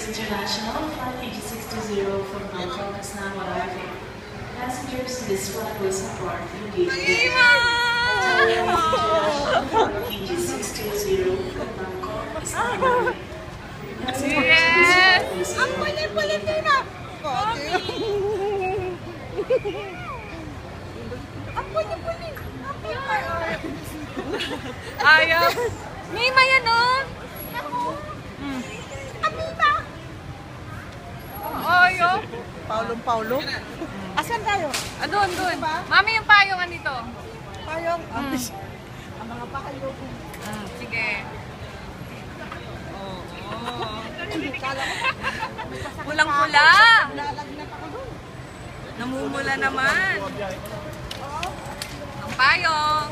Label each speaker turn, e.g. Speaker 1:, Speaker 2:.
Speaker 1: International, flight KG620 from Bangkok is now arriving. Passengers in this flight will support immediate KG620 from Bangkok is now arriving.
Speaker 2: Yes! Ang kulit-kulit nila! Ang kulit-kulit! Ayaw! May maya nun! Amiba! Ayaw!
Speaker 3: Paulong-paulo? Asan tayo?
Speaker 2: Doon, doon. Mami, yung payong anito.
Speaker 3: Payong? Ang mga payong.
Speaker 2: Sige. Pulang-pula! Namumula naman. Ang payong.